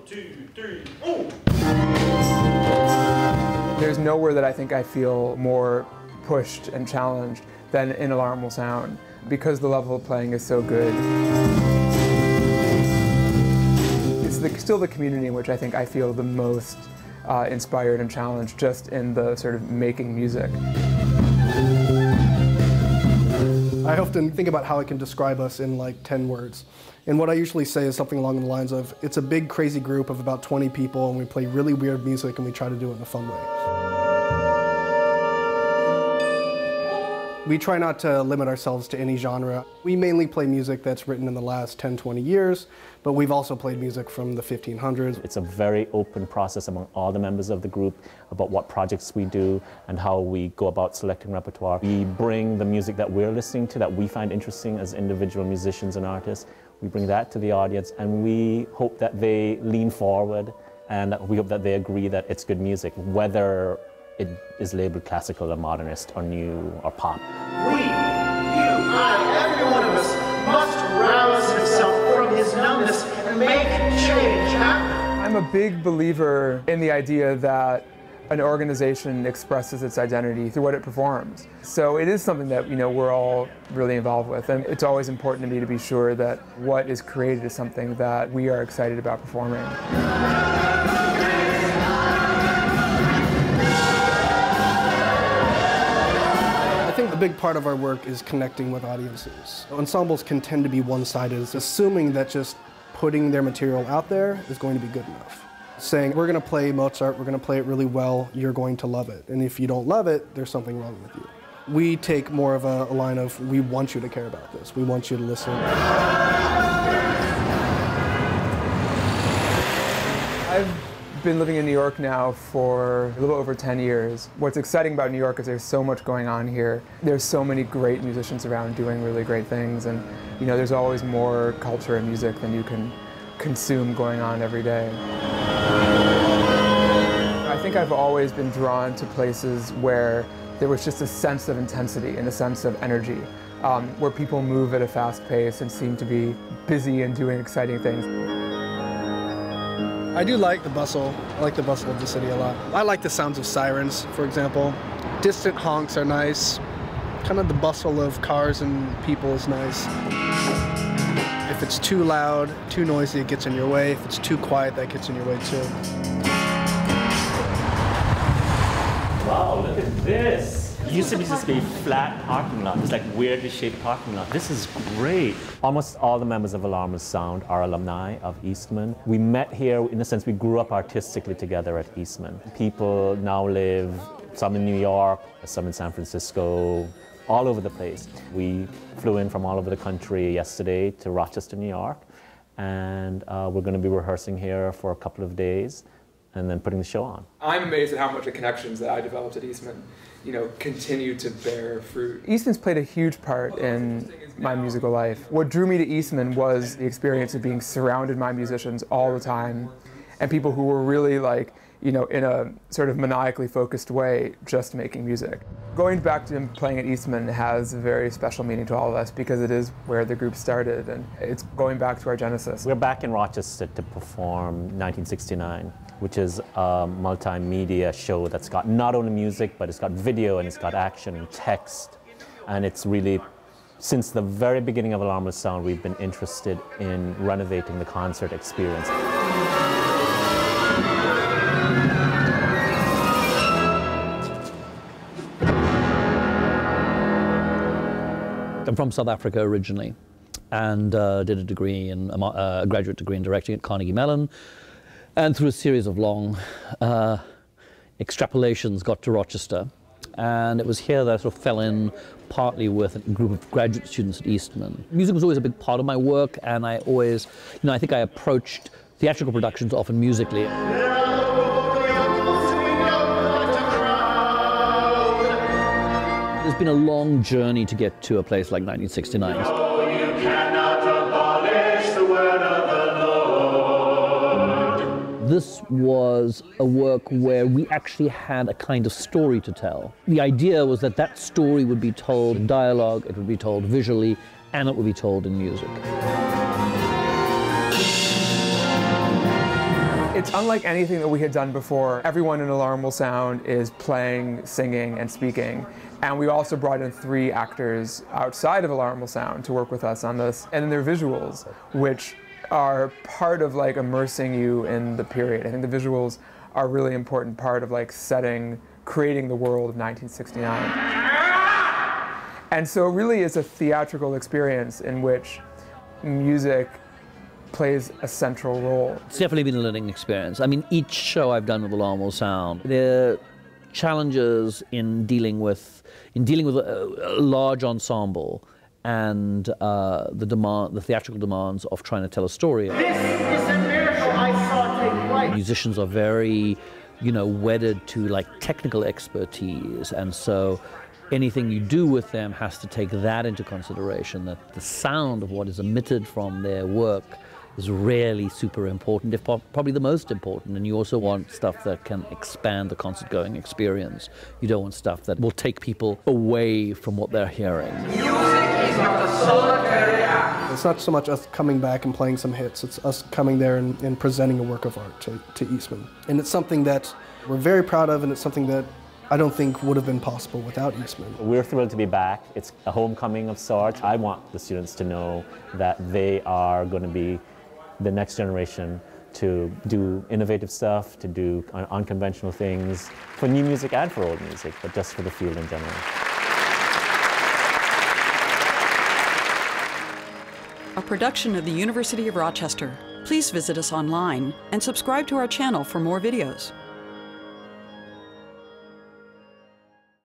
2, 3, oh! There's nowhere that I think I feel more pushed and challenged than in Alarm Will Sound, because the level of playing is so good. It's still the community in which I think I feel the most inspired and challenged, just in the sort of making music. I often think about how I can describe us in like 10 words. And what I usually say is something along the lines of, it's a big crazy group of about 20 people and we play really weird music and we try to do it in a fun way. We try not to limit ourselves to any genre. We mainly play music that's written in the last 10, 20 years, but we've also played music from the 1500s. It's a very open process among all the members of the group about what projects we do and how we go about selecting repertoire. We bring the music that we're listening to, that we find interesting as individual musicians and artists. We bring that to the audience, and we hope that they lean forward, and we hope that they agree that it's good music, whether it is labeled classical or modernist or new or pop. We, you, I, every one of us must rouse himself from his numbness and make change happen. I'm a big believer in the idea that an organization expresses its identity through what it performs. So it is something that, we're all really involved with, and it's always important to me to be sure that what is created is something that we are excited about performing. I think a big part of our work is connecting with audiences. Ensembles can tend to be one-sided, assuming that just putting their material out there is going to be good enough. Saying, we're going to play Mozart, we're going to play it really well, you're going to love it. And if you don't love it, there's something wrong with you. We take more of a line of, we want you to care about this, we want you to listen. I've been living in New York now for a little over 10 years. What's exciting about New York is there's so much going on here. There's so many great musicians around doing really great things, and there's always more culture and music than you can consume going on every day. I think I've always been drawn to places where there was just a sense of intensity and a sense of energy, where people move at a fast pace and seem to be busy and doing exciting things. I do like the bustle. I like the bustle of the city a lot. I like the sounds of sirens, for example. Distant honks are nice. Kind of the bustle of cars and people is nice. If it's too loud, too noisy, it gets in your way. If it's too quiet, that gets in your way too. Wow, look at this. It used to be just a flat parking lot. It's like weirdly shaped parking lot. This is great. Almost all the members of Alarm Will Sound are alumni of Eastman. We met here, in a sense, we grew up artistically together at Eastman. People now live, some in New York, some in San Francisco, all over the place. We flew in from all over the country yesterday to Rochester, New York, and we're going to be rehearsing here for a couple of days and then putting the show on. I'm amazed at how much the connections that I developed at Eastman, continue to bear fruit. Eastman's played a huge part in my musical life. What drew me to Eastman was the experience of being surrounded by musicians all the time, and people who were really in a sort of maniacally focused way, just making music. Going back to playing at Eastman has a very special meaning to all of us because it is where the group started, and it's going back to our genesis. We're back in Rochester to perform 1969, which is a multimedia show that's got not only music, but it's got video and it's got action and text. And it's really, since the very beginning of Alarm Will Sound, we've been interested in renovating the concert experience. I'm from South Africa originally, and did a degree a graduate degree in directing at Carnegie Mellon, and through a series of long extrapolations got to Rochester, and it was here that I sort of fell in partly with a group of graduate students at Eastman. Music was always a big part of my work, and I always, I think I approached theatrical productions often musically. It's been a long journey to get to a place like 1969. No, you cannot abolish the word of the Lord. This was a work where we actually had a kind of story to tell. The idea was that that story would be told in dialogue, it would be told visually, and it would be told in music. It's unlike anything that we had done before. Everyone in Alarm Will Sound is playing, singing, and speaking. And we also brought in 3 actors outside of Alarm Will Sound to work with us on this. And then there are visuals, which are part of like immersing you in the period. I think the visuals are a really important part of like creating the world of 1969. And so it really is a theatrical experience in which music plays a central role. It's definitely been a learning experience. I mean, each show I've done with Alarm Will Sound, there are challenges in dealing with a large ensemble and the theatrical demands of trying to tell a story. This is a miracle I saw take place. Musicians are very, wedded to like technical expertise, and so anything you do with them has to take that into consideration, that the sound of what is emitted from their work is really super important, if probably the most important. And you also want stuff that can expand the concert-going experience. You don't want stuff that will take people away from what they're hearing. Music is not a solitary act. It's not so much us coming back and playing some hits, it's us coming there and presenting a work of art to Eastman. And it's something that we're very proud of, and it's something that I don't think would have been possible without Eastman. We're thrilled to be back. It's a homecoming of sorts. I want the students to know that they are going to be the next generation to do innovative stuff, to do unconventional things, for new music and for old music, but just for the field in general. A production of the University of Rochester. Please visit us online and subscribe to our channel for more videos.